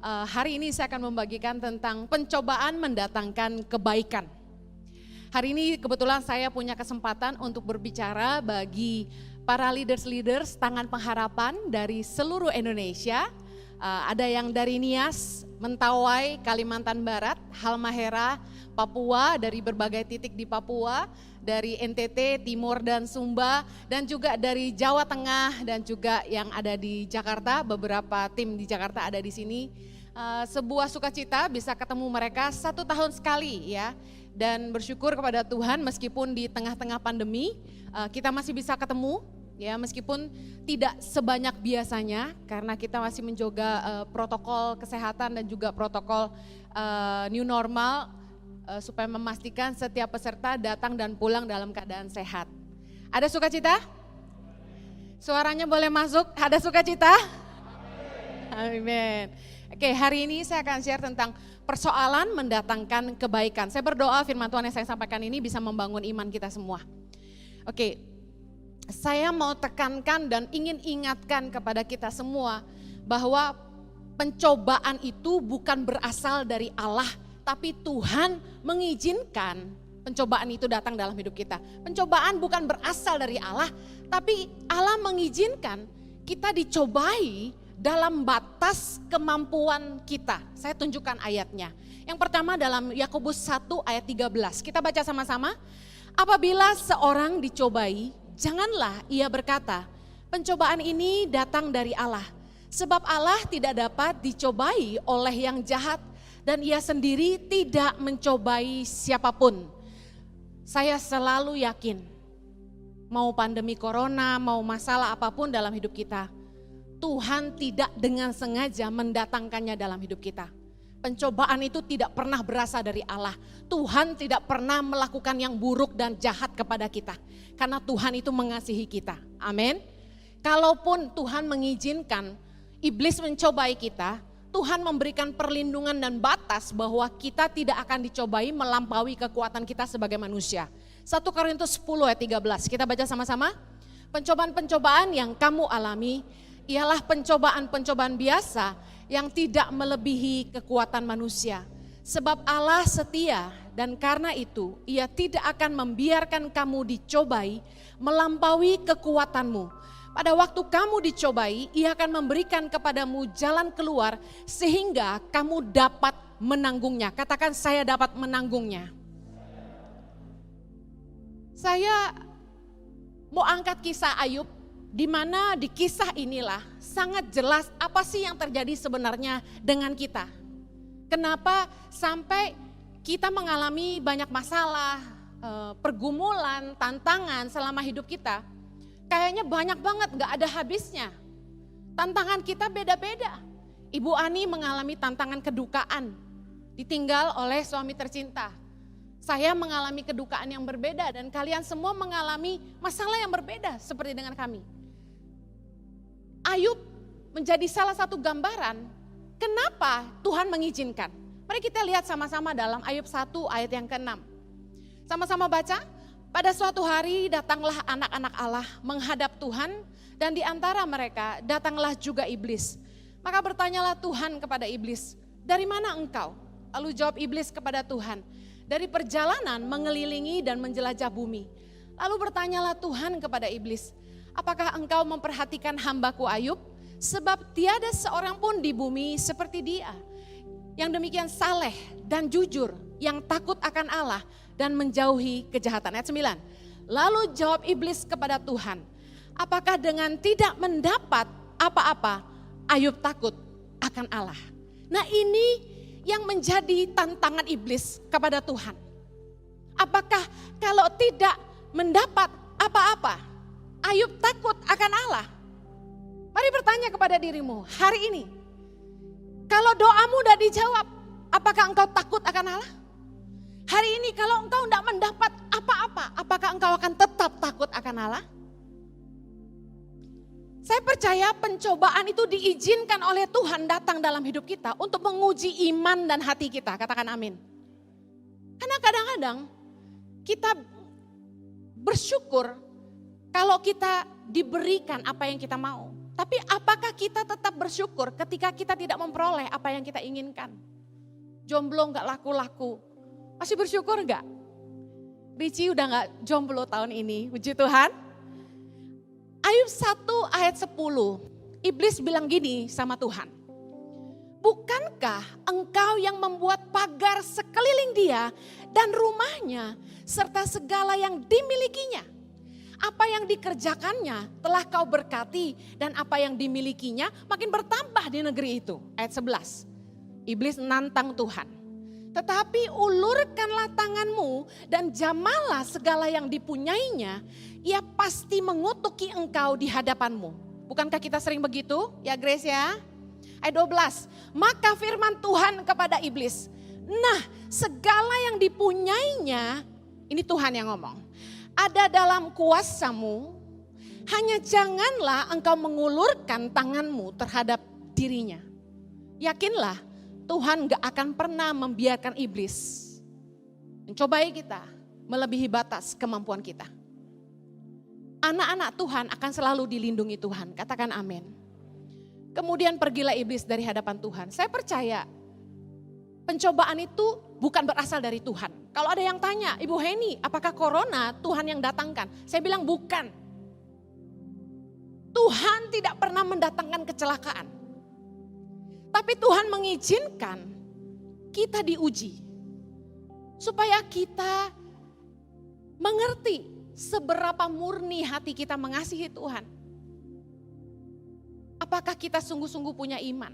Hari ini saya akan membagikan tentang pencobaan mendatangkan kebaikan. Hari ini kebetulan saya punya kesempatan untuk berbicara bagi para leaders Tangan Pengharapan dari seluruh Indonesia. Ada yang dari Nias, Mentawai, Kalimantan Barat, Halmahera, Papua, dari berbagai titik di Papua, dari NTT, Timur dan Sumba, dan juga dari Jawa Tengah dan juga yang ada di Jakarta, beberapa tim di Jakarta ada di sini. Sebuah sukacita bisa ketemu mereka 1 tahun sekali ya, dan bersyukur kepada Tuhan meskipun di tengah-tengah pandemi kita masih bisa ketemu ya, meskipun tidak sebanyak biasanya karena kita masih menjaga protokol kesehatan dan juga protokol new normal supaya memastikan setiap peserta datang dan pulang dalam keadaan sehat. Ada sukacita? Suaranya boleh masuk, ada sukacita? Amin. Oke, hari ini saya akan share tentang persoalan mendatangkan kebaikan. Saya berdoa firman Tuhan yang saya sampaikan ini bisa membangun iman kita semua. Oke, saya mau tekankan dan ingin ingatkan kepada kita semua bahwa pencobaan itu bukan berasal dari Allah, tapi Tuhan mengizinkan pencobaan itu datang dalam hidup kita. Pencobaan bukan berasal dari Allah, tapi Allah mengizinkan kita dicobai dalam batas kemampuan kita. Saya tunjukkan ayatnya. Yang pertama dalam Yakobus 1 ayat 13. Kita baca sama-sama. Apabila seorang dicobai, janganlah ia berkata, pencobaan ini datang dari Allah. Sebab Allah tidak dapat dicobai oleh yang jahat, dan ia sendiri tidak mencobai siapapun. Saya selalu yakin, mau pandemi corona, mau masalah apapun dalam hidup kita, Tuhan tidak dengan sengaja mendatangkannya dalam hidup kita. Pencobaan itu tidak pernah berasal dari Allah. Tuhan tidak pernah melakukan yang buruk dan jahat kepada kita. Karena Tuhan itu mengasihi kita. Amin. Kalaupun Tuhan mengizinkan iblis mencobai kita, Tuhan memberikan perlindungan dan batas bahwa kita tidak akan dicobai melampaui kekuatan kita sebagai manusia. 1 Korintus 10 ayat 13, kita baca sama-sama. Pencobaan-pencobaan yang kamu alami ialah pencobaan-pencobaan biasa yang tidak melebihi kekuatan manusia. Sebab Allah setia dan karena itu ia tidak akan membiarkan kamu dicobai melampaui kekuatanmu. Pada waktu kamu dicobai, ia akan memberikan kepadamu jalan keluar sehingga kamu dapat menanggungnya. Katakan, saya dapat menanggungnya. Saya mau angkat kisah Ayub, di mana di kisah inilah sangat jelas apa sih yang terjadi sebenarnya dengan kita. Kenapa sampai kita mengalami banyak masalah, pergumulan, tantangan selama hidup kita. Kayaknya banyak banget, gak ada habisnya. Tantangan kita beda-beda. Ibu Ani mengalami tantangan kedukaan, ditinggal oleh suami tercinta. Saya mengalami kedukaan yang berbeda dan kalian semua mengalami masalah yang berbeda seperti dengan kami. Ayub menjadi salah satu gambaran kenapa Tuhan mengizinkan. Mari kita lihat sama-sama dalam Ayub 1 ayat yang ke-6. Sama-sama baca. Pada suatu hari datanglah anak-anak Allah menghadap Tuhan dan di antara mereka datanglah juga iblis. Maka bertanyalah Tuhan kepada iblis, dari mana engkau? Lalu jawab iblis kepada Tuhan, dari perjalanan mengelilingi dan menjelajah bumi. Lalu bertanyalah Tuhan kepada iblis, apakah engkau memperhatikan hambaku Ayub? Sebab tiada seorang pun di bumi seperti dia, yang demikian saleh dan jujur, yang takut akan Allah dan menjauhi kejahatan. Ayat 9. Lalu jawab iblis kepada Tuhan, apakah dengan tidak mendapat apa-apa Ayub takut akan Allah? Nah, ini yang menjadi tantangan iblis kepada Tuhan. Apakah kalau tidak mendapat apa-apa Ayub takut akan Allah? Mari bertanya kepada dirimu hari ini. Kalau doamu udah dijawab, apakah engkau takut akan Allah? Hari ini kalau engkau tidak mendapat apa-apa, apakah engkau akan tetap takut akan Allah? Saya percaya pencobaan itu diizinkan oleh Tuhan datang dalam hidup kita untuk menguji iman dan hati kita. Katakan amin. Karena kadang-kadang kita bersyukur kalau kita diberikan apa yang kita mau. Tapi apakah kita tetap bersyukur ketika kita tidak memperoleh apa yang kita inginkan? Jomblo nggak laku-laku, masih bersyukur nggak? Ricci udah nggak jomblo tahun ini, puji Tuhan. Ayub 1 ayat 10, iblis bilang gini sama Tuhan. Bukankah engkau yang membuat pagar sekeliling dia dan rumahnya serta segala yang dimilikinya? Apa yang dikerjakannya telah kau berkati dan apa yang dimilikinya makin bertambah di negeri itu. Ayat 11, iblis nantang Tuhan. Tetapi ulurkanlah tanganmu dan jamalah segala yang dipunyainya, ia pasti mengutuki engkau di hadapanmu. Bukankah kita sering begitu ya Grace ya? Ayat 12, maka firman Tuhan kepada iblis, nah segala yang dipunyainya, ini Tuhan yang ngomong, ada dalam kuasamu, hanya janganlah engkau mengulurkan tanganmu terhadap dirinya. Yakinlah Tuhan gak akan pernah membiarkan iblis mencobai kita melebihi batas kemampuan kita. Anak-anak Tuhan akan selalu dilindungi Tuhan, katakan amin. Kemudian pergilah iblis dari hadapan Tuhan. Saya percaya pencobaan itu bukan berasal dari Tuhan. Kalau ada yang tanya, Ibu Heni, apakah corona Tuhan yang datangkan? Saya bilang bukan. Tuhan tidak pernah mendatangkan kecelakaan. Tapi Tuhan mengizinkan kita diuji. Supaya kita mengerti seberapa murni hati kita mengasihi Tuhan. Apakah kita sungguh-sungguh punya iman?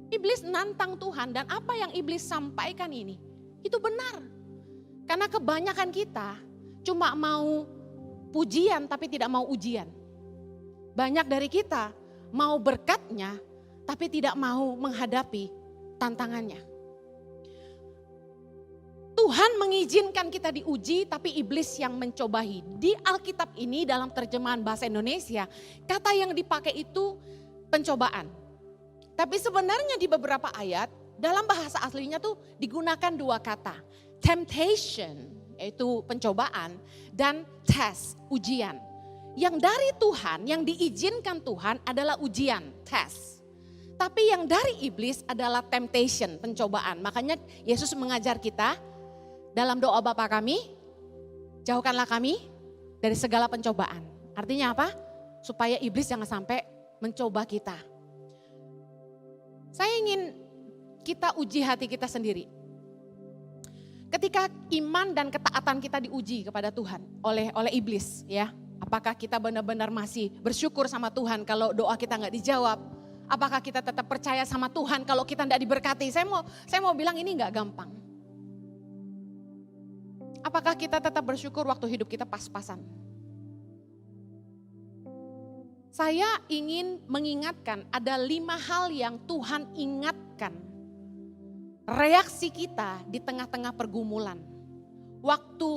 Iblis nantang Tuhan dan apa yang iblis sampaikan ini, itu benar. Karena kebanyakan kita cuma mau pujian tapi tidak mau ujian. Banyak dari kita mau berkatnya tapi tidak mau menghadapi tantangannya. Tuhan mengizinkan kita diuji tapi iblis yang mencobai. Di Alkitab ini dalam terjemahan bahasa Indonesia, kata yang dipakai itu pencobaan. Tapi sebenarnya di beberapa ayat dalam bahasa aslinya tuh digunakan dua kata. Temptation, yaitu pencobaan, dan test, ujian. Yang dari Tuhan, yang diizinkan Tuhan adalah ujian, test. Tapi yang dari iblis adalah temptation, pencobaan. Makanya Yesus mengajar kita dalam doa Bapa kami, jauhkanlah kami dari segala pencobaan. Artinya apa? Supaya iblis jangan sampai mencoba kita. Saya ingin kita uji hati kita sendiri. Ketika iman dan ketaatan kita diuji kepada Tuhan oleh iblis, ya, apakah kita benar-benar masih bersyukur sama Tuhan kalau doa kita nggak dijawab? Apakah kita tetap percaya sama Tuhan kalau kita tidak diberkati? Saya mau bilang ini nggak gampang. Apakah kita tetap bersyukur waktu hidup kita pas-pasan? Saya ingin mengingatkan ada 5 hal yang Tuhan ingatkan. Reaksi kita di tengah-tengah pergumulan. Waktu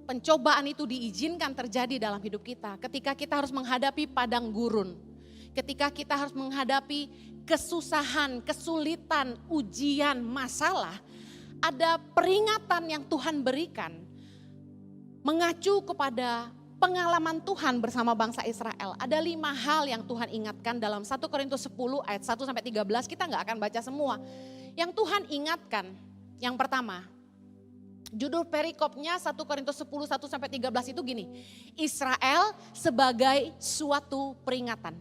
pencobaan itu diizinkan terjadi dalam hidup kita. Ketika kita harus menghadapi padang gurun. Ketika kita harus menghadapi kesusahan, kesulitan, ujian, masalah. Ada peringatan yang Tuhan berikan. Mengacu kepada pengalaman Tuhan bersama bangsa Israel. Ada 5 hal yang Tuhan ingatkan dalam 1 Korintus 10 ayat 1-13. Kita gak akan baca semua. Yang Tuhan ingatkan, yang pertama, judul perikopnya 1 Korintus 10 1-13 itu gini. Israel sebagai suatu peringatan.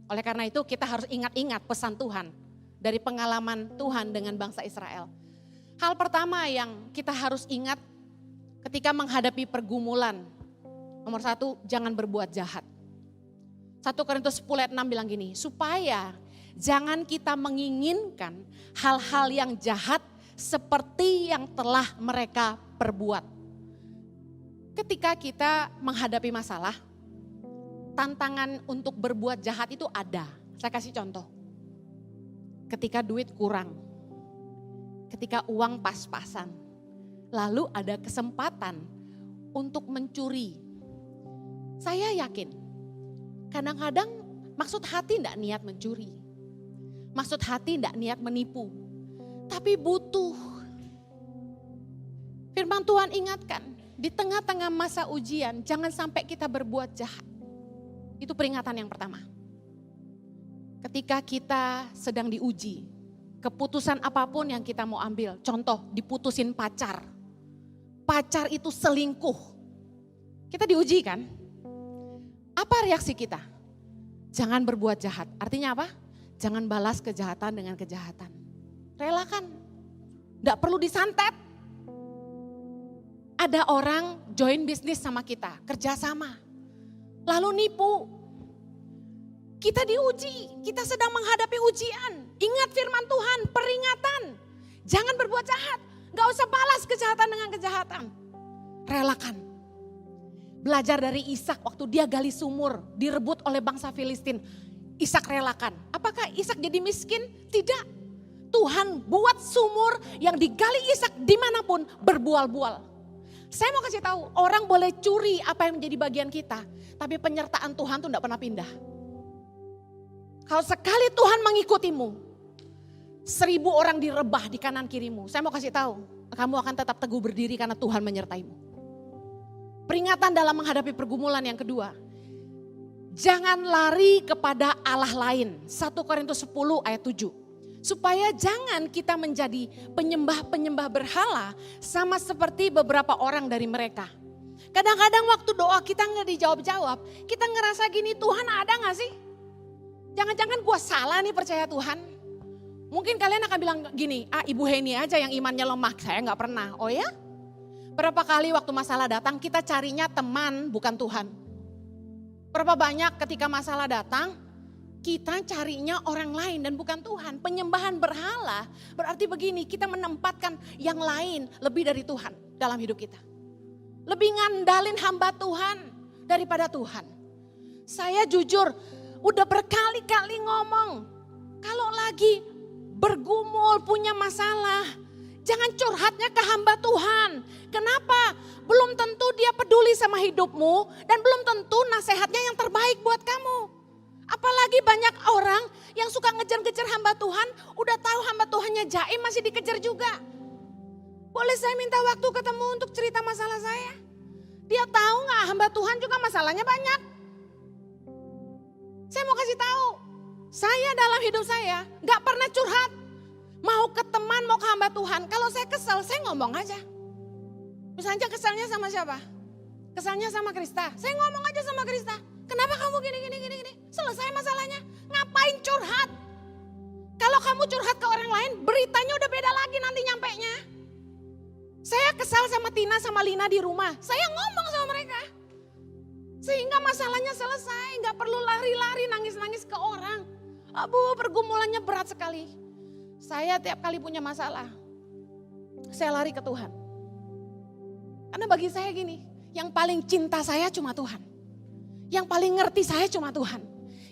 Oleh karena itu kita harus ingat-ingat pesan Tuhan dari pengalaman Tuhan dengan bangsa Israel. Hal pertama yang kita harus ingat ketika menghadapi pergumulan. Nomor 1, jangan berbuat jahat. 1 Korintus 10 ayat 6 bilang gini, supaya jangan kita menginginkan hal-hal yang jahat seperti yang telah mereka perbuat. Ketika kita menghadapi masalah, tantangan untuk berbuat jahat itu ada. Saya kasih contoh. Ketika duit kurang, ketika uang pas-pasan, lalu ada kesempatan untuk mencuri. Saya yakin, kadang-kadang maksud hati tidak niat mencuri. Maksud hati tidak niat menipu. Tapi butuh. Firman Tuhan ingatkan, di tengah-tengah masa ujian jangan sampai kita berbuat jahat. Itu peringatan yang pertama. Ketika kita sedang diuji, keputusan apapun yang kita mau ambil, contoh diputusin pacar. Pacar itu selingkuh. Kita diuji kan? Apa reaksi kita? Jangan berbuat jahat. Artinya apa? Jangan balas kejahatan dengan kejahatan. Relakan. Nggak perlu disantet. Ada orang join bisnis sama kita, kerjasama. Lalu nipu. Kita diuji, kita sedang menghadapi ujian. Ingat firman Tuhan, peringatan. Jangan berbuat jahat. Gak usah balas kejahatan dengan kejahatan. Relakan. Belajar dari Ishak waktu dia gali sumur, direbut oleh bangsa Filistin. Ishak relakan. Apakah Ishak jadi miskin? Tidak. Tuhan buat sumur yang digali Ishak dimanapun berbual-bual. Saya mau kasih tahu, orang boleh curi apa yang menjadi bagian kita. Tapi penyertaan Tuhan tuh gak pernah pindah. Kalau sekali Tuhan mengikutimu, 1000 orang direbah di kanan kirimu. Saya mau kasih tahu, kamu akan tetap teguh berdiri karena Tuhan menyertaimu. Peringatan dalam menghadapi pergumulan yang kedua. Jangan lari kepada Allah lain. 1 Korintus 10 ayat 7. Supaya jangan kita menjadi penyembah-penyembah berhala sama seperti beberapa orang dari mereka. Kadang-kadang waktu doa kita nggak dijawab-jawab, kita ngerasa gini, Tuhan ada gak sih? Jangan-jangan gue salah nih percaya Tuhan. Mungkin kalian akan bilang gini, Ibu Heni aja yang imannya lemah, saya gak pernah. Oh ya? Berapa kali waktu masalah datang kita carinya teman bukan Tuhan. Berapa banyak ketika masalah datang kita carinya orang lain dan bukan Tuhan. Penyembahan berhala berarti begini, kita menempatkan yang lain lebih dari Tuhan dalam hidup kita. Lebih ngandalin hamba Tuhan daripada Tuhan. Saya jujur, udah berkali-kali ngomong, kalau lagi bergumul punya masalah, jangan curhatnya ke hamba Tuhan. Kenapa? Belum tentu dia peduli sama hidupmu dan belum tentu nasihatnya yang terbaik buat kamu. Apalagi banyak orang yang suka ngejar-ngejar hamba Tuhan, udah tahu hamba Tuhannya jaim masih dikejar juga. Boleh saya minta waktu ketemu untuk cerita masalah saya? Dia tahu gak hamba Tuhan juga masalahnya banyak. Saya mau kasih tahu, saya dalam hidup saya gak pernah curhat. Mau ke teman, mau ke hamba Tuhan. Kalau saya kesel, saya ngomong aja. Misalnya keselnya sama siapa? Keselnya sama Krista. Saya ngomong aja sama Krista. Kenapa kamu gini. Selesai masalahnya. Ngapain curhat? Kalau kamu curhat ke orang lain, beritanya udah beda lagi nanti nyampenya. Saya kesal sama Tina sama Lina di rumah. Saya ngomong sama mereka. Sehingga masalahnya selesai, gak perlu lari-lari nangis-nangis ke orang. Pergumulannya berat sekali. Saya tiap kali punya masalah, saya lari ke Tuhan. Karena bagi saya gini, yang paling cinta saya cuma Tuhan. Yang paling ngerti saya cuma Tuhan.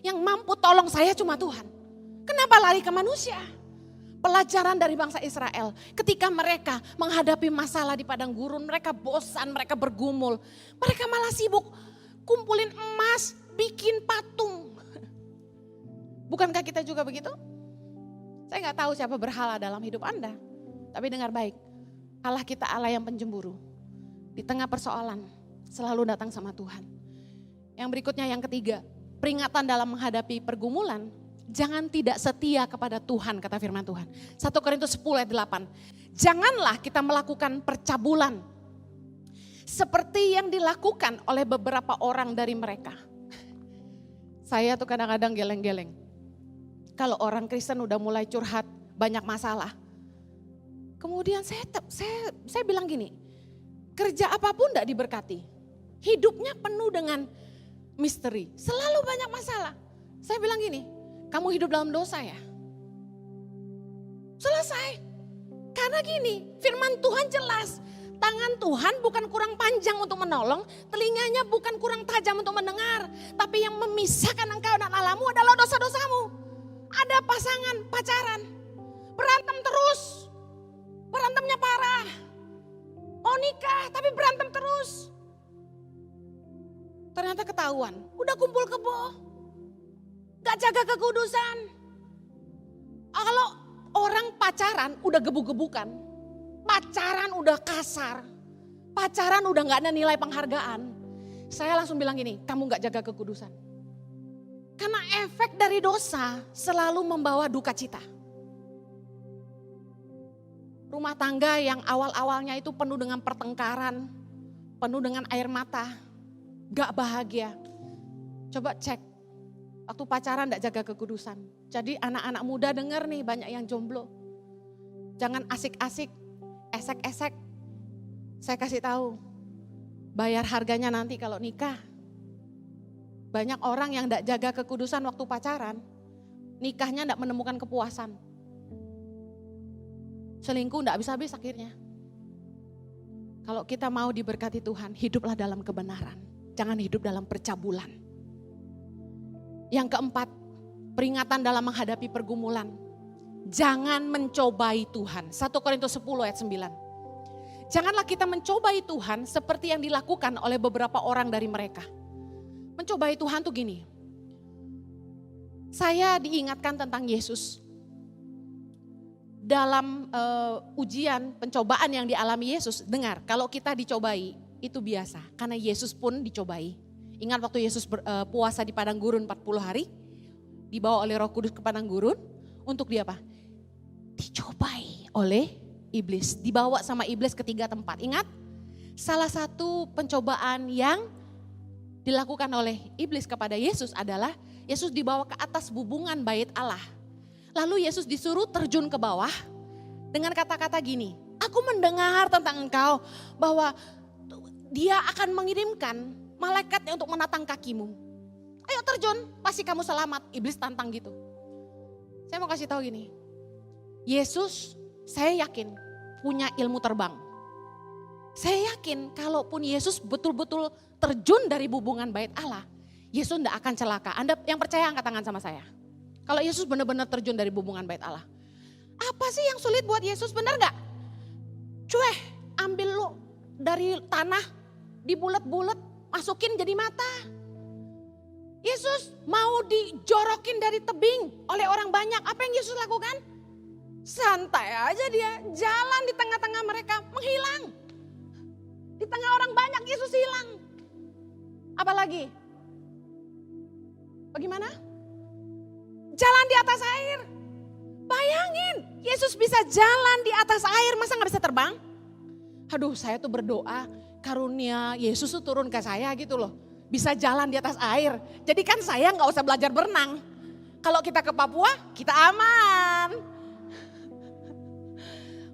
Yang mampu tolong saya cuma Tuhan. Kenapa lari ke manusia? Pelajaran dari bangsa Israel, ketika mereka menghadapi masalah di padang gurun, mereka bosan, mereka bergumul. Mereka malah sibuk kumpulin emas, bikin patung. Bukankah kita juga begitu? Saya gak tahu siapa berhala dalam hidup Anda. Tapi dengar baik, Allah kita Allah yang penjemburu. Di tengah persoalan selalu datang sama Tuhan. Yang berikutnya yang ketiga, peringatan dalam menghadapi pergumulan. Jangan tidak setia kepada Tuhan, kata firman Tuhan. 1 Korintus 10 ayat 8. Janganlah kita melakukan percabulan seperti yang dilakukan oleh beberapa orang dari mereka. Saya tuh kadang-kadang geleng-geleng. Kalau orang Kristen udah mulai curhat banyak masalah. Kemudian saya bilang gini, kerja apapun gak diberkati. Hidupnya penuh dengan misteri, selalu banyak masalah. Saya bilang gini, kamu hidup dalam dosa ya? Selesai. Karena gini, firman Tuhan jelas. Tangan Tuhan bukan kurang panjang untuk menolong, telinganya bukan kurang tajam untuk mendengar. Tapi yang memisahkan engkau dan Allahmu adalah dosa-dosamu. Ada pasangan pacaran, berantem terus. Berantemnya parah. Mau nikah tapi berantem terus. Ternyata ketahuan, udah kumpul kebo. Gak jaga kekudusan. Kalau orang pacaran udah gebuk-gebukan, pacaran udah kasar, pacaran udah gak ada nilai penghargaan. Saya langsung bilang gini, kamu gak jaga kekudusan. Karena efek dari dosa selalu membawa duka cita. Rumah tangga yang awal-awalnya itu penuh dengan pertengkaran, penuh dengan air mata, gak bahagia. Coba cek, waktu pacaran gak jaga kekudusan. Jadi anak-anak muda denger nih, banyak yang jomblo. Jangan asik-asik, esek-esek. Saya kasih tahu, bayar harganya nanti kalau nikah. Banyak orang yang gak jaga kekudusan waktu pacaran, nikahnya gak menemukan kepuasan. Selingkuh gak habis-habis akhirnya. Kalau kita mau diberkati Tuhan, hiduplah dalam kebenaran. Jangan hidup dalam percabulan. Yang keempat, peringatan dalam menghadapi pergumulan. Jangan mencobai Tuhan. 1 Korintus 10 ayat 9. Janganlah kita mencobai Tuhan seperti yang dilakukan oleh beberapa orang dari mereka. Mencobai Tuhan tuh gini. Saya diingatkan tentang Yesus. Dalam ujian, pencobaan yang dialami Yesus, dengar, kalau kita dicobai itu biasa. Karena Yesus pun dicobai. Ingat waktu Yesus puasa di padang gurun 40 hari, dibawa oleh Roh Kudus ke padang gurun, untuk dia apa? Dicobai oleh iblis, dibawa sama iblis ke 3 tempat. Ingat, salah satu pencobaan yang dilakukan oleh iblis kepada Yesus adalah Yesus dibawa ke atas bubungan bait Allah. Lalu Yesus disuruh terjun ke bawah dengan kata-kata gini, aku mendengar tentang engkau bahwa dia akan mengirimkan malaikatnya untuk menatang kakimu. Ayo terjun, pasti kamu selamat. Iblis tantang gitu. Saya mau kasih tahu gini, Yesus saya yakin punya ilmu terbang. Saya yakin kalaupun Yesus betul-betul terjun dari bubungan bait Allah, Yesus tidak akan celaka. Anda yang percaya angkat tangan sama saya. Kalau Yesus benar-benar terjun dari bubungan bait Allah. Apa sih yang sulit buat Yesus, benar gak? Cueh, ambil lu dari tanah, dibulet-bulet, masukin jadi mata. Yesus mau dijorokin dari tebing oleh orang banyak. Apa yang Yesus lakukan? Santai aja dia, jalan di tengah-tengah mereka, menghilang. Di tengah orang banyak Yesus hilang. Apalagi? Bagaimana? Jalan di atas air. Bayangin, Yesus bisa jalan di atas air, masa gak bisa terbang? Aduh, saya tuh berdoa karunia Yesus tuh turun ke saya gitu loh. Bisa jalan di atas air. Jadi kan saya gak usah belajar berenang. Kalau kita ke Papua, kita aman.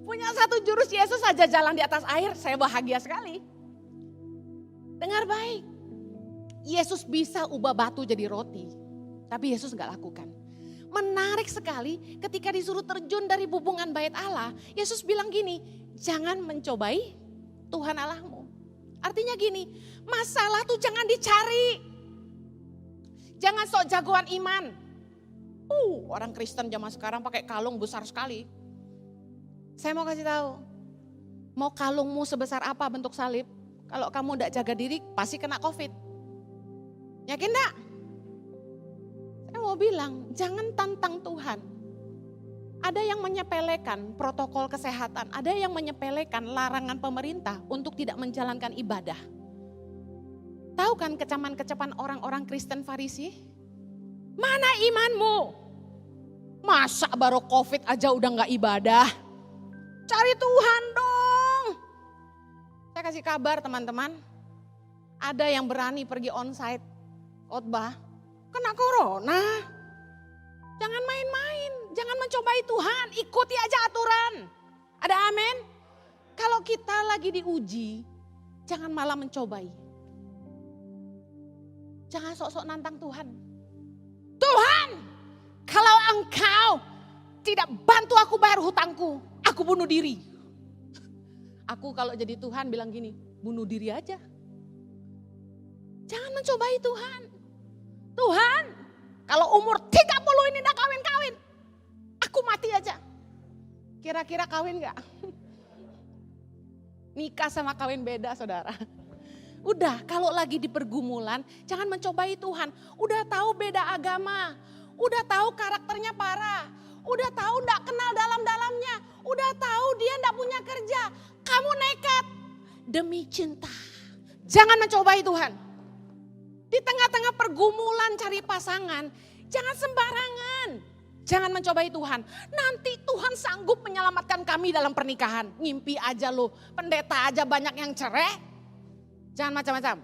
Punya satu jurus Yesus aja jalan di atas air, saya bahagia sekali. Dengar baik, Yesus bisa ubah batu jadi roti. Tapi Yesus gak lakukan. Menarik sekali ketika disuruh terjun dari bubungan bait Allah, Yesus bilang gini, jangan mencobai Tuhan Allahmu. Artinya gini, masalah tuh jangan dicari. Jangan sok jagoan iman. Orang Kristen zaman sekarang pakai kalung besar sekali. Saya mau kasih tahu, mau kalungmu sebesar apa bentuk salib, kalau kamu tidak jaga diri pasti kena COVID. Yakin enggak? Saya mau bilang, jangan tantang Tuhan. Ada yang menyepelekan protokol kesehatan, ada yang menyepelekan larangan pemerintah untuk tidak menjalankan ibadah. Tahu kan kecaman-kecaman orang-orang Kristen Farisi? Mana imanmu? Masa baru COVID aja udah gak ibadah? Cari Tuhan dong. Saya kasih kabar teman-teman, ada yang berani pergi onsite khotbah, kena corona. Jangan main-main, jangan mencobai Tuhan, ikuti aja aturan. Ada amin? Kalau kita lagi diuji, jangan malah mencobai. Jangan sok-sok nantang Tuhan. Tuhan, kalau engkau tidak bantu aku bayar hutangku, aku bunuh diri. Aku kalau jadi Tuhan bilang gini, bunuh diri aja. Jangan mencobai Tuhan. Tuhan, kalau umur 30 ini udah kawin-kawin, aku mati aja. Kira-kira kawin gak? Nikah sama kawin beda saudara. Udah, kalau lagi di pergumulan, jangan mencobai Tuhan. Udah tahu beda agama, udah tahu karakternya parah, udah tahu gak kenal dalam-dalamnya, udah tahu dia gak punya kerja. Kamu nekat demi cinta. Jangan mencobai Tuhan. Di tengah-tengah pergumulan cari pasangan, jangan sembarangan. Jangan mencobai Tuhan. Nanti Tuhan sanggup menyelamatkan kami dalam pernikahan. Ngimpi aja lo, pendeta aja banyak yang cerai. Jangan macam-macam.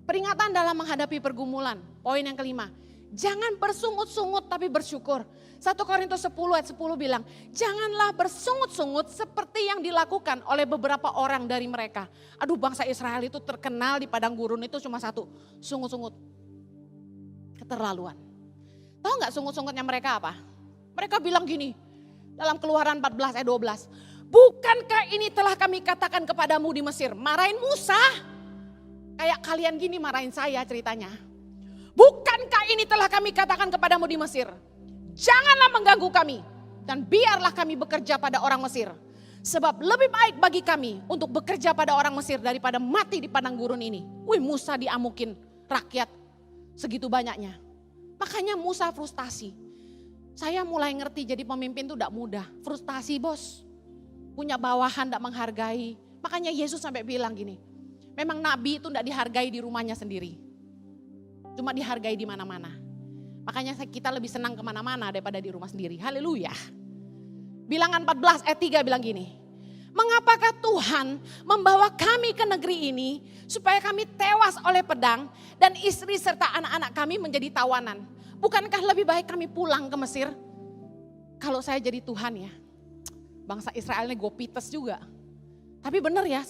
Peringatan dalam menghadapi pergumulan. Poin yang kelima, jangan bersungut-sungut tapi bersyukur. 1 Korintus 10 ayat 10 bilang, janganlah bersungut-sungut seperti yang dilakukan oleh beberapa orang dari mereka. Aduh, bangsa Israel itu terkenal di padang gurun itu cuma satu, sungut-sungut. Keterlaluan. Tahu nggak sungut-sungutnya mereka apa? Mereka bilang gini, dalam Keluaran 14 ayat 12. Bukankah ini telah kami katakan kepadamu di Mesir? Marahin Musa. Kayak kalian gini marahin saya ceritanya. Bukankah ini telah kami katakan kepadamu di Mesir? Janganlah mengganggu kami dan biarlah kami bekerja pada orang Mesir. Sebab lebih baik bagi kami untuk bekerja pada orang Mesir daripada mati di padang gurun ini. Wih, Musa diamukin rakyat segitu banyaknya. Makanya Musa frustasi. Saya mulai ngerti jadi pemimpin itu tidak mudah. Frustasi bos. Punya bawahan tidak menghargai. Makanya Yesus sampai bilang gini. Memang nabi itu tidak dihargai di rumahnya sendiri. Cuma dihargai di mana-mana. Makanya kita lebih senang kemana-mana daripada di rumah sendiri. Haleluya. Bilangan 14 ayat 3 bilang gini. Mengapakah Tuhan membawa kami ke negeri ini supaya kami tewas oleh pedang dan istri serta anak-anak kami menjadi tawanan. Bukankah lebih baik kami pulang ke Mesir? Kalau saya jadi Tuhan ya. Bangsa Israel ini gue pites juga. Tapi benar ya,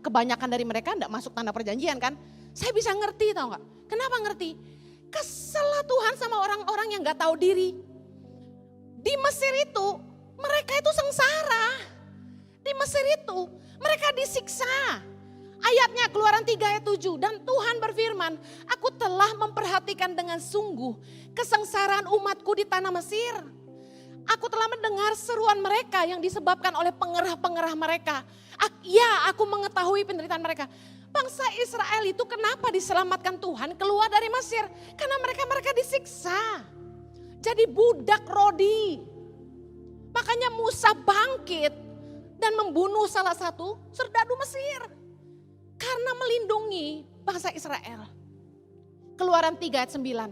kebanyakan dari mereka enggak masuk tanda perjanjian kan. Saya bisa ngerti, tau gak? Kenapa ngerti? Kesel lah Tuhan sama orang-orang yang gak tahu diri. Di Mesir itu mereka itu sengsara. Di Mesir itu mereka disiksa. Ayatnya Keluaran 3 ayat 7. Dan Tuhan berfirman, aku telah memperhatikan dengan sungguh kesengsaraan umatku di tanah Mesir. Aku telah mendengar seruan mereka yang disebabkan oleh pengerah-pengerah mereka. Ya, aku mengetahui penderitaan mereka. Bangsa Israel itu kenapa diselamatkan Tuhan keluar dari Mesir? Karena mereka disiksa. Jadi budak rodi. Makanya Musa bangkit dan membunuh salah satu serdadu Mesir. Karena melindungi bangsa Israel. Keluaran 3 ayat 9.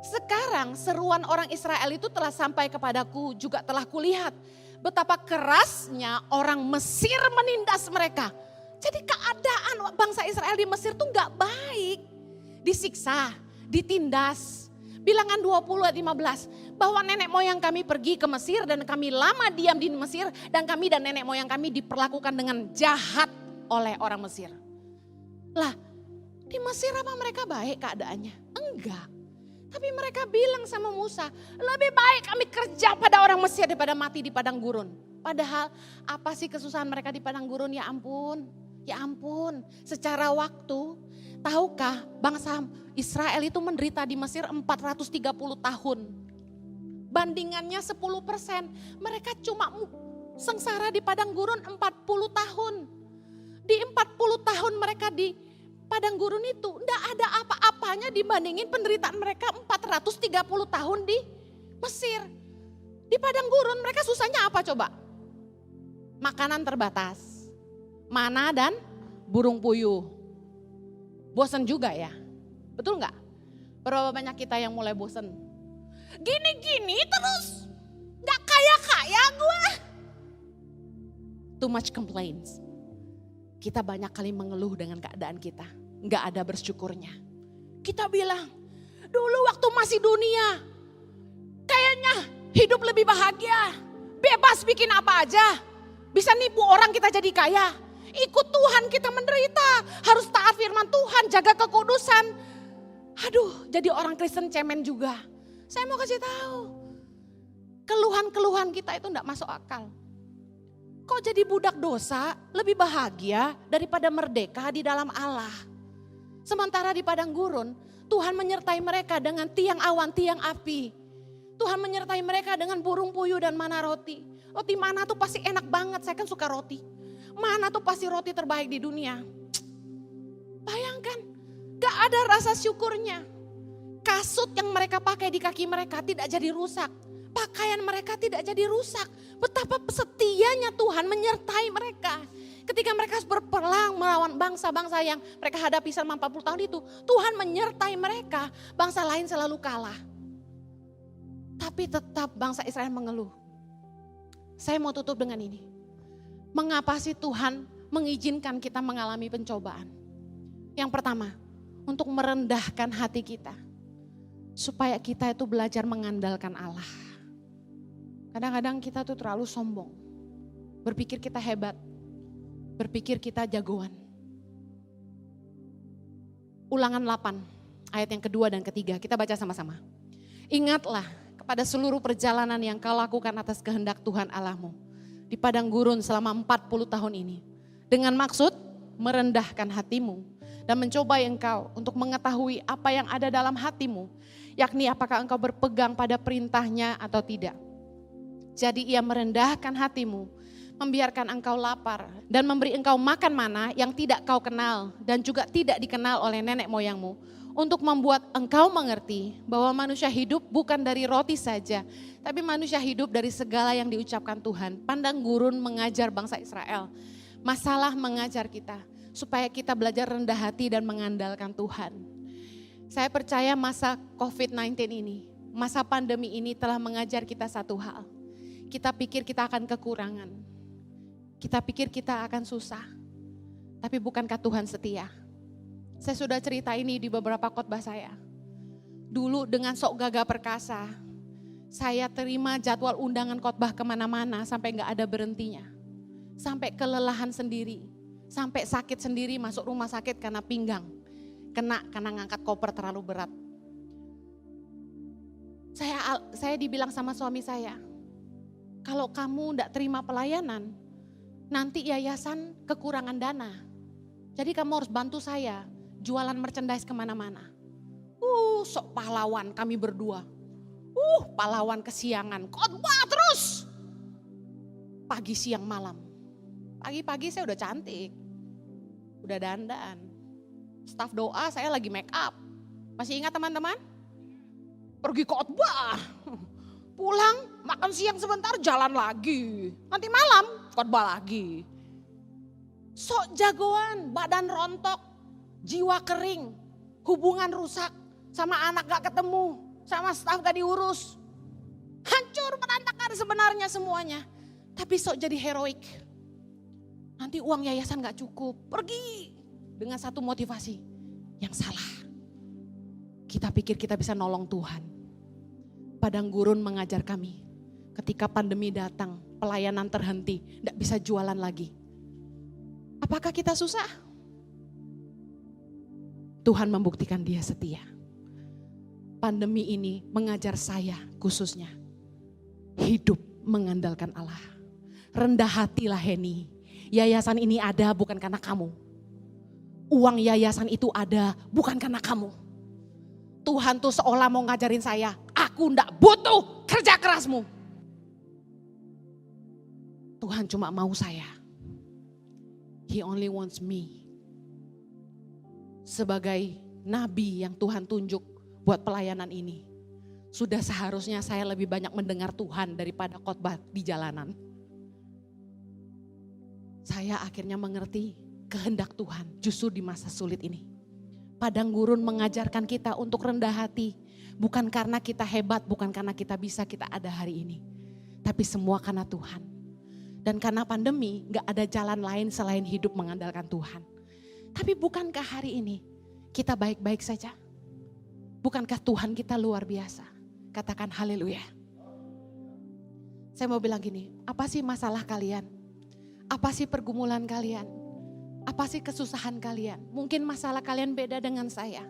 Sekarang seruan orang Israel itu telah sampai kepadaku, juga telah kulihat betapa kerasnya orang Mesir menindas mereka. Jadi keadaan bangsa Israel di Mesir tuh gak baik. Disiksa, ditindas. Bilangan 20 ayat 15. Bahwa nenek moyang kami pergi ke Mesir dan kami lama diam di Mesir. Dan kami dan nenek moyang kami diperlakukan dengan jahat oleh orang Mesir. Lah, di Mesir apa mereka baik keadaannya? Enggak. Tapi mereka bilang sama Musa, lebih baik kami kerja pada orang Mesir daripada mati di padang gurun. Padahal apa sih kesusahan mereka di padang gurun? Ya ampun. Ya ampun, secara waktu, tahukah bangsa Israel itu menderita di Mesir 430 tahun. Bandingannya 10%, mereka cuma sengsara di padang gurun 40 tahun. Di 40 tahun mereka di padang gurun itu, enggak ada apa-apanya dibandingin penderitaan mereka 430 tahun di Mesir. Di padang gurun mereka susahnya apa coba? Makanan terbatas. Mana dan burung puyuh. Bosan juga ya. Betul nggak? Berapa banyak kita yang mulai bosan? Gini-gini terus. Gak kaya-kaya gue. Too much complaints. Kita banyak kali mengeluh dengan keadaan kita. Gak ada bersyukurnya. Kita bilang, dulu waktu masih dunia. Kayaknya hidup lebih bahagia. Bebas bikin apa aja. Bisa nipu orang kita jadi kaya. Ikut Tuhan kita menderita, harus taat firman Tuhan, jaga kekudusan. Aduh, jadi orang Kristen cemen juga. Saya mau kasih tahu, keluhan-keluhan kita itu enggak masuk akal. Kok jadi budak dosa lebih bahagia daripada merdeka di dalam Allah. Sementara di padang gurun, Tuhan menyertai mereka dengan tiang awan, tiang api. Tuhan menyertai mereka dengan burung puyuh dan mana roti. Roti mana tuh pasti enak banget, saya kan suka roti. Mana tuh pasti roti terbaik di dunia. Bayangkan, gak ada rasa syukurnya. Kasut yang mereka pakai di kaki mereka tidak jadi rusak. Pakaian mereka tidak jadi rusak. Betapa setianya setianya Tuhan menyertai mereka. Ketika mereka harus berperang melawan bangsa-bangsa yang mereka hadapi selama 40 tahun itu, Tuhan menyertai mereka. Bangsa lain selalu kalah. Tapi tetap bangsa Israel mengeluh. Saya mau tutup dengan ini. Mengapa sih Tuhan mengizinkan kita mengalami pencobaan? Yang pertama, untuk merendahkan hati kita. Supaya kita itu belajar mengandalkan Allah. Kadang-kadang kita tuh terlalu sombong. Berpikir kita hebat. Berpikir kita jagoan. Ulangan 8, ayat yang kedua dan ketiga. Kita baca sama-sama. Ingatlah kepada seluruh perjalanan yang kau lakukan atas kehendak Tuhan Allahmu. Di padang gurun selama 40 tahun ini. Dengan maksud merendahkan hatimu. Dan mencobai engkau untuk mengetahui apa yang ada dalam hatimu. Yakni apakah engkau berpegang pada perintahnya atau tidak. Jadi ia merendahkan hatimu, membiarkan engkau lapar dan memberi engkau makan mana yang tidak kau kenal dan juga tidak dikenal oleh nenek moyangmu. Untuk membuat engkau mengerti bahwa manusia hidup bukan dari roti saja, tapi manusia hidup dari segala yang diucapkan Tuhan. Padang gurun mengajar bangsa Israel. Masalah mengajar kita supaya kita belajar rendah hati dan mengandalkan Tuhan. Saya percaya masa COVID-19 ini, masa pandemi ini telah mengajar kita satu hal. Kita pikir kita akan kekurangan. Kita pikir kita akan susah. Tapi bukankah Tuhan setia? Saya sudah cerita ini di beberapa khotbah saya. Dulu dengan sok gagah perkasa, saya terima jadwal undangan khotbah kemana-mana sampai gak ada berhentinya. Sampai kelelahan sendiri, sampai sakit sendiri masuk rumah sakit karena pinggang. Kena karena ngangkat koper terlalu berat. Saya dibilang sama suami saya, kalau kamu tidak terima pelayanan, nanti yayasan kekurangan dana. Jadi kamu harus bantu saya jualan merchandise kemana-mana. Sok pahlawan kami berdua. Pahlawan kesiangan, khotbah terus. Pagi siang malam. Pagi-pagi saya udah cantik, udah dandan. Staf doa saya lagi make up. Masih ingat teman-teman? Pergi khotbah. Pulang, makan siang sebentar, jalan lagi. Nanti malam, khotbah lagi. Sok jagoan, badan rontok, jiwa kering, hubungan rusak, sama anak gak ketemu, sama staf gak diurus. Hancur berantakan sebenarnya semuanya. Tapi sok jadi heroik. Nanti uang yayasan gak cukup, pergi dengan satu motivasi yang salah. Kita pikir kita bisa nolong Tuhan. Padang gurun mengajar kami, ketika pandemi datang, pelayanan terhenti, tidak bisa jualan lagi. Apakah kita susah? Tuhan membuktikan Dia setia. Pandemi ini mengajar saya khususnya, hidup mengandalkan Allah. Rendah hatilah Heni, yayasan ini ada bukan karena kamu. Uang yayasan itu ada bukan karena kamu. Tuhan tuh seolah mau ngajarin saya, aku ndak butuh kerja kerasmu. Tuhan cuma mau saya. He only wants me. Sebagai nabi yang Tuhan tunjuk buat pelayanan ini. Sudah seharusnya saya lebih banyak mendengar Tuhan daripada khotbah di jalanan. Saya akhirnya mengerti kehendak Tuhan justru di masa sulit ini. Padang gurun mengajarkan kita untuk rendah hati. Bukan karena kita hebat, bukan karena kita bisa kita ada hari ini. Tapi semua karena Tuhan. Dan karena pandemi gak ada jalan lain selain hidup mengandalkan Tuhan. Tapi bukankah hari ini kita baik-baik saja? Bukankah Tuhan kita luar biasa? Katakan haleluya. Saya mau bilang gini, apa sih masalah kalian? Apa sih pergumulan kalian? Apa sih kesusahan kalian? Mungkin masalah kalian beda dengan saya.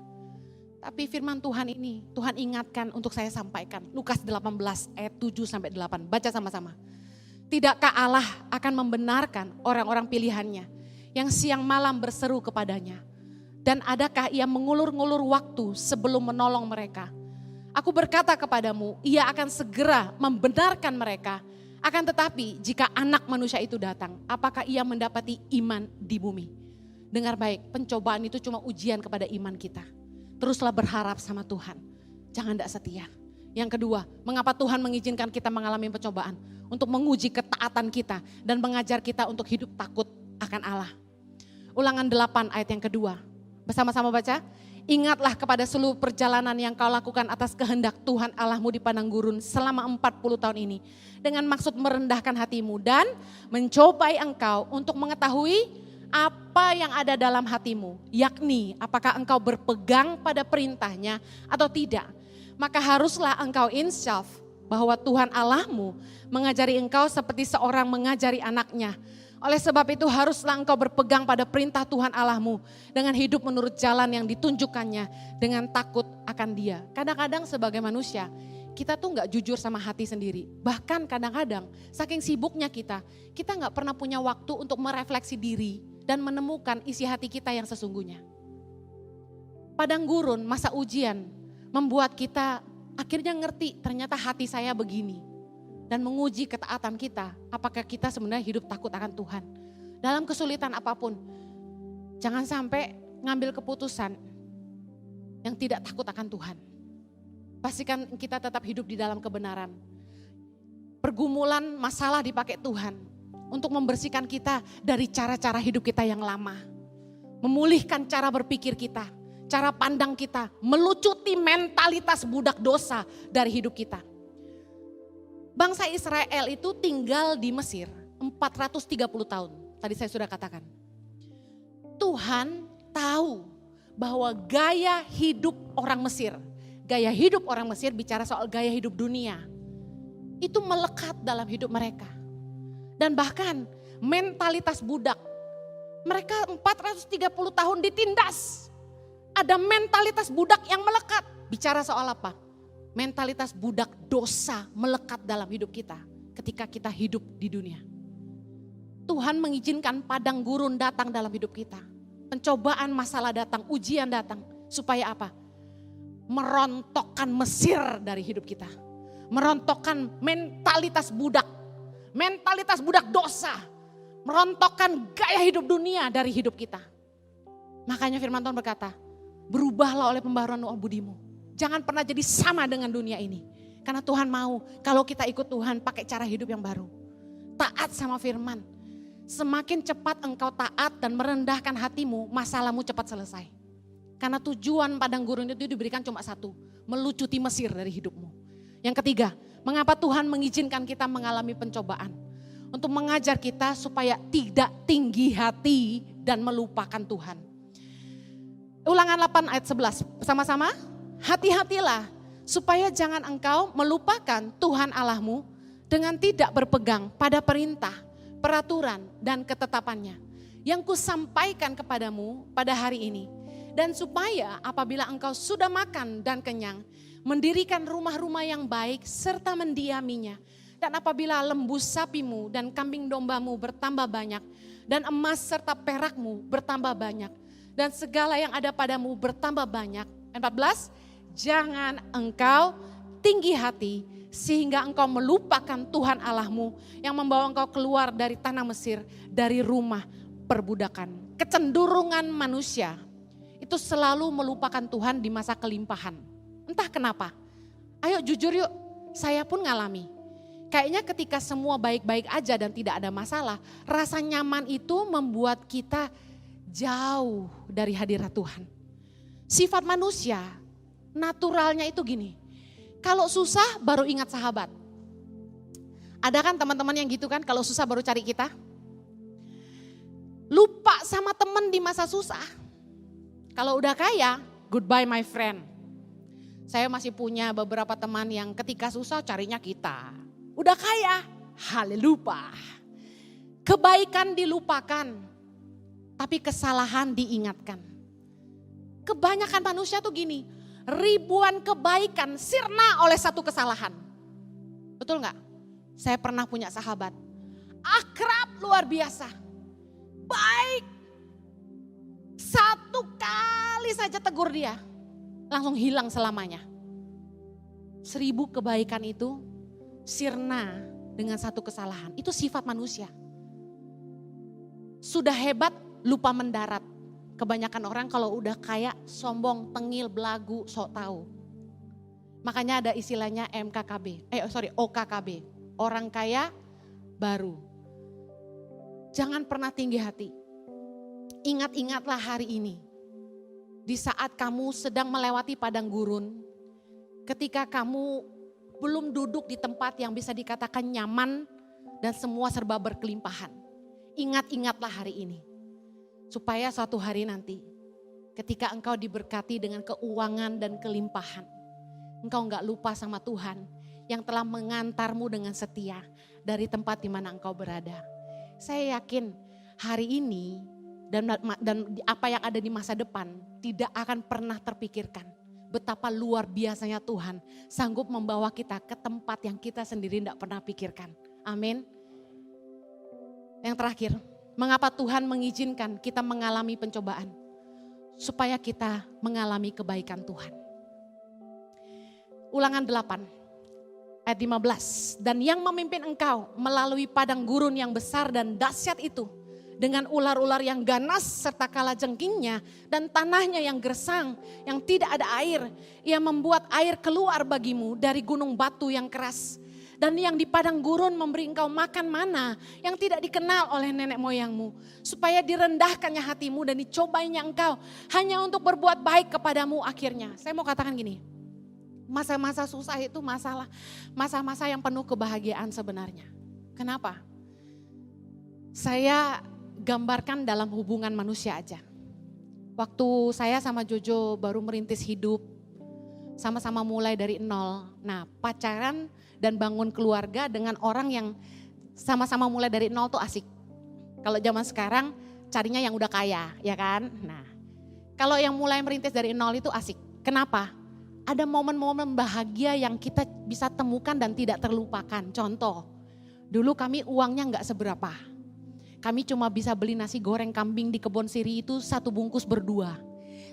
Tapi firman Tuhan ini, Tuhan ingatkan untuk saya sampaikan. Lukas 18 ayat 7-8, baca sama-sama. Tidakkah Allah akan membenarkan orang-orang pilihannya yang siang malam berseru kepadanya? Dan adakah ia mengulur-ngulur waktu sebelum menolong mereka? Aku berkata kepadamu, ia akan segera membenarkan mereka. Akan tetapi jika anak manusia itu datang, apakah ia mendapati iman di bumi? Dengar baik, pencobaan itu cuma ujian kepada iman kita. Teruslah berharap sama Tuhan. Jangan tidak setia. Yang kedua, mengapa Tuhan mengizinkan kita mengalami pencobaan? Untuk menguji ketaatan kita dan mengajar kita untuk hidup takut akan Allah. Ulangan 8 ayat yang kedua. Bersama-sama baca. Ingatlah kepada seluruh perjalanan yang kau lakukan atas kehendak Tuhan Allahmu di padang gurun selama 40 tahun ini. Dengan maksud merendahkan hatimu dan mencobai engkau untuk mengetahui apa yang ada dalam hatimu. Yakni apakah engkau berpegang pada perintahnya atau tidak. Maka haruslah engkau insyaf bahwa Tuhan Allahmu mengajari engkau seperti seorang mengajari anaknya. Oleh sebab itu haruslah engkau berpegang pada perintah Tuhan Allahmu dengan hidup menurut jalan yang ditunjukkannya dengan takut akan Dia. Kadang-kadang sebagai manusia kita tuh gak jujur sama hati sendiri. Bahkan kadang-kadang saking sibuknya kita gak pernah punya waktu untuk merefleksi diri dan menemukan isi hati kita yang sesungguhnya. Padang gurun, masa ujian membuat kita akhirnya ngerti ternyata hati saya begini. Dan menguji ketaatan kita, apakah kita sebenarnya hidup takut akan Tuhan. Dalam kesulitan apapun, jangan sampai ngambil keputusan yang tidak takut akan Tuhan. Pastikan kita tetap hidup di dalam kebenaran. Pergumulan masalah dipakai Tuhan untuk membersihkan kita dari cara-cara hidup kita yang lama. Memulihkan cara berpikir kita, cara pandang kita, melucuti mentalitas budak dosa dari hidup kita. Bangsa Israel itu tinggal di Mesir 430 tahun. Tadi saya sudah katakan. Tuhan tahu bahwa gaya hidup orang Mesir. Gaya hidup orang Mesir bicara soal gaya hidup dunia. Itu melekat dalam hidup mereka. Dan bahkan mentalitas budak. Mereka 430 tahun ditindas. Ada mentalitas budak yang melekat. Bicara soal apa? Mentalitas budak dosa melekat dalam hidup kita ketika kita hidup di dunia. Tuhan mengizinkan padang gurun datang dalam hidup kita. Pencobaan masalah datang, ujian datang. Supaya apa? Merontokkan Mesir dari hidup kita. Merontokkan mentalitas budak dosa. Merontokkan gaya hidup dunia dari hidup kita. Makanya firman Tuhan berkata, berubahlah oleh pembaharuan budimu. Jangan pernah jadi sama dengan dunia ini. Karena Tuhan mau kalau kita ikut Tuhan pakai cara hidup yang baru. Taat sama firman. Semakin cepat engkau taat dan merendahkan hatimu, masalahmu cepat selesai. Karena tujuan padang gurun itu diberikan cuma satu. Melucuti Mesir dari hidupmu. Yang ketiga, mengapa Tuhan mengizinkan kita mengalami pencobaan. Untuk mengajar kita supaya tidak tinggi hati dan melupakan Tuhan. Ulangan 8 ayat 11 bersama-sama. Hati-hatilah supaya jangan engkau melupakan Tuhan Allahmu dengan tidak berpegang pada perintah, peraturan dan ketetapannya yang kusampaikan kepadamu pada hari ini. Dan supaya apabila engkau sudah makan dan kenyang, mendirikan rumah-rumah yang baik serta mendiaminya. Dan apabila lembu sapimu dan kambing dombamu bertambah banyak dan emas serta perakmu bertambah banyak dan segala yang ada padamu bertambah banyak. 14. Jangan engkau tinggi hati sehingga engkau melupakan Tuhan Allahmu yang membawa engkau keluar dari tanah Mesir, dari rumah perbudakan. Kecenderungan manusia itu selalu melupakan Tuhan di masa kelimpahan. Entah kenapa. Ayo jujur yuk, saya pun ngalami. Kayaknya ketika semua baik-baik aja dan tidak ada masalah, rasa nyaman itu membuat kita jauh dari hadirat Tuhan. Sifat manusia naturalnya itu gini, kalau susah baru ingat sahabat. Ada kan teman-teman yang gitu kan, kalau susah baru cari kita. Lupa sama teman di masa susah. Kalau udah kaya, goodbye my friend. Saya masih punya beberapa teman yang ketika susah carinya kita. Udah kaya, haleluya. Kebaikan dilupakan, tapi kesalahan diingatkan. Kebanyakan manusia tuh gini, ribuan kebaikan sirna oleh satu kesalahan. Betul gak? Saya pernah punya sahabat, akrab luar biasa, baik. Satu kali saja tegur dia, langsung hilang selamanya. 1000 kebaikan itu sirna dengan satu kesalahan. Itu sifat manusia. Sudah hebat, lupa mendarat. Kebanyakan orang kalau udah kaya, sombong, tengil, belagu, sok tahu. Makanya ada istilahnya OKKB, orang kaya baru. Jangan pernah tinggi hati. Ingat-ingatlah hari ini. Di saat kamu sedang melewati padang gurun, ketika kamu belum duduk di tempat yang bisa dikatakan nyaman dan semua serba berkelimpahan. Ingat-ingatlah hari ini. Supaya suatu hari nanti ketika engkau diberkati dengan keuangan dan kelimpahan, engkau enggak lupa sama Tuhan yang telah mengantarmu dengan setia dari tempat di mana engkau berada. Saya yakin hari ini dan apa yang ada di masa depan tidak akan pernah terpikirkan. Betapa luar biasanya Tuhan sanggup membawa kita ke tempat yang kita sendiri tidak pernah pikirkan. Amin. Yang terakhir, mengapa Tuhan mengizinkan kita mengalami pencobaan? Supaya kita mengalami kebaikan Tuhan. Ulangan 8 ayat 15. Dan yang memimpin engkau melalui padang gurun yang besar dan dahsyat itu, dengan ular-ular yang ganas serta kalajengkingnya dan tanahnya yang gersang, yang tidak ada air. Ia membuat air keluar bagimu dari gunung batu yang keras. Dan yang di padang gurun memberi engkau makan mana yang tidak dikenal oleh nenek moyangmu. Supaya direndahkannya hatimu dan dicobainya engkau hanya untuk berbuat baik kepadamu akhirnya. Saya mau katakan gini, masa-masa susah itu masa-masa yang penuh kebahagiaan sebenarnya. Kenapa? Saya gambarkan dalam hubungan manusia aja. Waktu saya sama Jojo baru merintis hidup, sama-sama mulai dari nol. Nah, pacaran dan bangun keluarga dengan orang yang sama-sama mulai dari nol tuh asik. Kalau zaman sekarang carinya yang udah kaya, ya kan? Nah, kalau yang mulai merintis dari nol itu asik. Kenapa? Ada momen-momen bahagia yang kita bisa temukan dan tidak terlupakan. Contoh, dulu kami uangnya nggak seberapa. Kami cuma bisa beli nasi goreng kambing di kebun siri itu 1 bungkus berdua.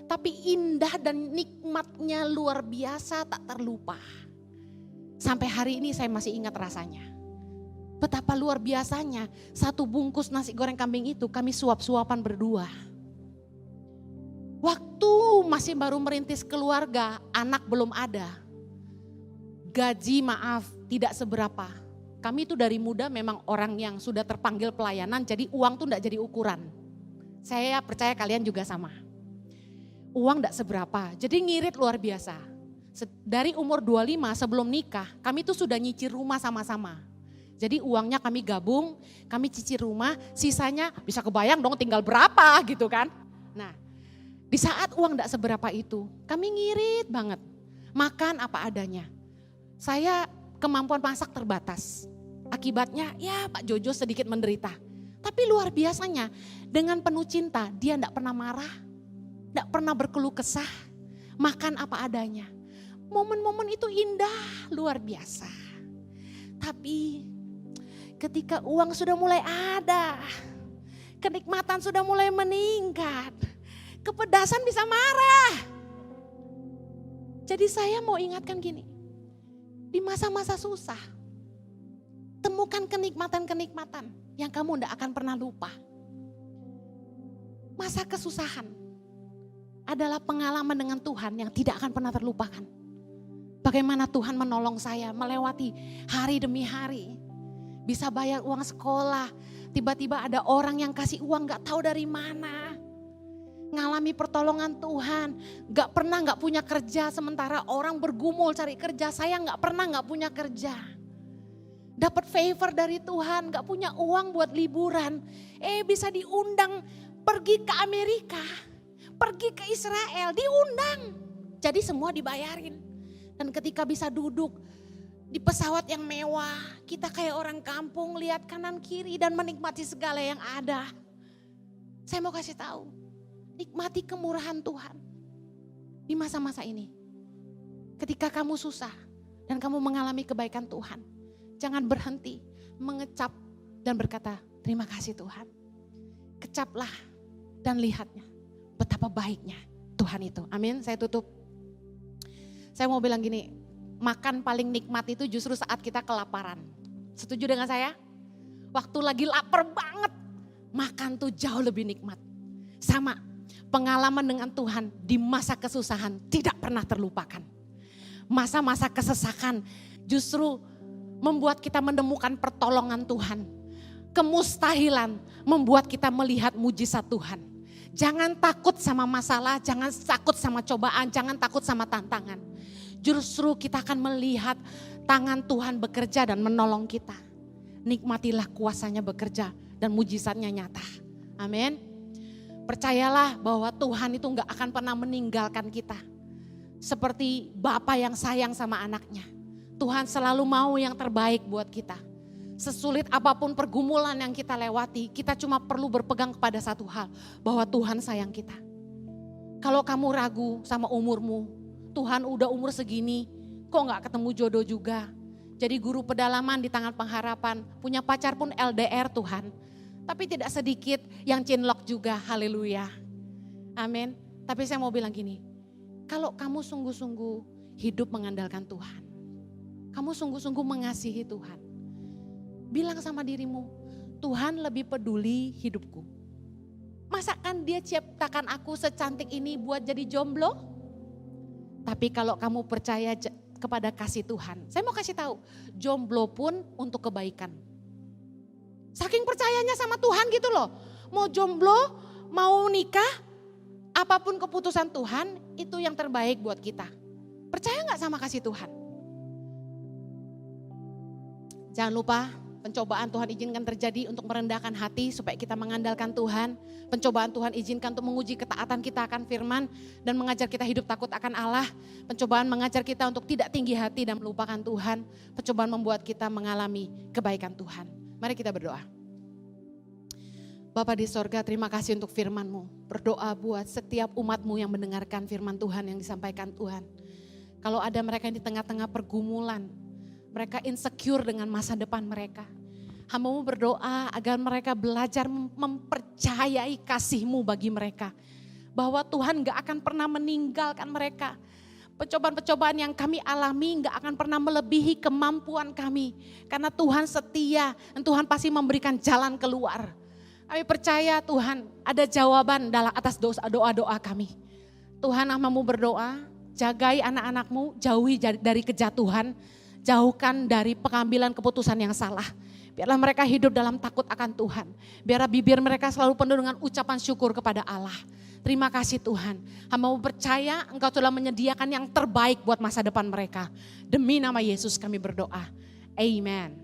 Tapi indah dan nikmatnya luar biasa, tak terlupa. Sampai hari ini saya masih ingat rasanya. Betapa luar biasanya 1 bungkus nasi goreng kambing itu kami suap-suapan berdua. Waktu masih baru merintis keluarga, anak belum ada. Gaji maaf tidak seberapa. Kami itu dari muda memang orang yang sudah terpanggil pelayanan, jadi uang tuh enggak jadi ukuran. Saya percaya kalian juga sama. Uang enggak seberapa, jadi ngirit luar biasa. Dari umur 25 sebelum nikah, kami tuh sudah nyicil rumah sama-sama. Jadi uangnya kami gabung, kami cicil rumah, sisanya bisa kebayang dong tinggal berapa gitu kan. Nah, di saat uang enggak seberapa itu, kami ngirit banget. Makan apa adanya. Saya kemampuan masak terbatas. Akibatnya ya Pak Jojo sedikit menderita. Tapi luar biasanya dengan penuh cinta dia enggak pernah marah. Enggak pernah berkeluh kesah. Makan apa adanya. Momen-momen itu indah luar biasa. Tapi ketika uang sudah mulai ada. Kenikmatan sudah mulai meningkat. Kepedasan bisa marah. Jadi saya mau ingatkan gini. Di masa-masa susah, temukan kenikmatan-kenikmatan yang kamu tidak akan pernah lupa. Masa kesusahan adalah pengalaman dengan Tuhan yang tidak akan pernah terlupakan. Bagaimana Tuhan menolong saya melewati hari demi hari. Bisa bayar uang sekolah, tiba-tiba ada orang yang kasih uang gak tahu dari mana. Ngalami pertolongan Tuhan, gak pernah gak punya kerja sementara orang bergumul cari kerja, saya gak pernah gak punya kerja. Dapat favor dari Tuhan, gak punya uang buat liburan, bisa diundang pergi ke Amerika, pergi ke Israel, diundang. Jadi semua dibayarin. Dan ketika bisa duduk di pesawat yang mewah, kita kayak orang kampung lihat kanan kiri dan menikmati segala yang ada. Saya mau kasih tahu. Nikmati kemurahan Tuhan di masa-masa ini. Ketika kamu susah dan kamu mengalami kebaikan Tuhan, jangan berhenti mengecap dan berkata, terima kasih Tuhan. Kecaplah dan lihatnya betapa baiknya Tuhan itu. Amin, saya tutup. Saya mau bilang gini, makan paling nikmat itu justru saat kita kelaparan. Setuju dengan saya? Waktu lagi lapar banget, makan tuh jauh lebih nikmat. Sama. Pengalaman dengan Tuhan di masa kesusahan tidak pernah terlupakan. masa-masa kesesakan justru membuat kita menemukan pertolongan Tuhan. Kemustahilan membuat kita melihat mujizat Tuhan. Jangan takut sama masalah, jangan takut sama cobaan, jangan takut sama tantangan. Justru kita akan melihat tangan Tuhan bekerja dan menolong kita. Nikmatilah kuasanya bekerja dan mujizatnya nyata. Amin. Percayalah bahwa Tuhan itu gak akan pernah meninggalkan kita. Seperti Bapa yang sayang sama anaknya. Tuhan selalu mau yang terbaik buat kita. Sesulit apapun pergumulan yang kita lewati, kita cuma perlu berpegang kepada satu hal, bahwa Tuhan sayang kita. Kalau kamu ragu sama umurmu, Tuhan udah umur segini, kok gak ketemu jodoh juga. Jadi guru pedalaman di tangan pengharapan, punya pacar pun LDR Tuhan. Tapi tidak sedikit yang cinlok juga, haleluya. Amin. Tapi saya mau bilang gini, kalau kamu sungguh-sungguh hidup mengandalkan Tuhan, kamu sungguh-sungguh mengasihi Tuhan, bilang sama dirimu, Tuhan lebih peduli hidupku. Masakan dia ciptakan aku secantik ini buat jadi jomblo? Tapi kalau kamu percaya kepada kasih Tuhan, saya mau kasih tahu, jomblo pun untuk kebaikan. Saking percayanya sama Tuhan gitu loh. Mau jomblo, mau nikah, apapun keputusan Tuhan, itu yang terbaik buat kita. Percaya gak sama kasih Tuhan? Jangan lupa, pencobaan Tuhan izinkan terjadi untuk merendahkan hati supaya kita mengandalkan Tuhan. Pencobaan Tuhan izinkan untuk menguji ketaatan kita akan firman dan mengajar kita hidup takut akan Allah. Pencobaan mengajar kita untuk tidak tinggi hati dan melupakan Tuhan. Pencobaan membuat kita mengalami kebaikan Tuhan. Mari kita berdoa. Bapa di sorga, terima kasih untuk firman-Mu. Berdoa buat setiap umat-Mu yang mendengarkan firman Tuhan yang disampaikan Tuhan. Kalau ada mereka yang di tengah-tengah pergumulan, mereka insecure dengan masa depan mereka. Hamba-Mu berdoa agar mereka belajar mempercayai kasih-Mu bagi mereka. Bahwa Tuhan gak akan pernah meninggalkan mereka. Pencobaan-pencobaan yang kami alami gak akan pernah melebihi kemampuan kami. Karena Tuhan setia dan Tuhan pasti memberikan jalan keluar. Kami percaya Tuhan ada jawaban dalam atas doa-doa kami. Tuhan, hamba-Mu berdoa, jagai anak-anak-Mu, jauhi dari kejatuhan. Jauhkan dari pengambilan keputusan yang salah. Biarlah mereka hidup dalam takut akan Tuhan. Biarlah bibir mereka selalu penuh dengan ucapan syukur kepada Allah. Terima kasih Tuhan. Hamba-Mu percaya Engkau telah menyediakan yang terbaik buat masa depan mereka. Demi nama Yesus kami berdoa. Amen.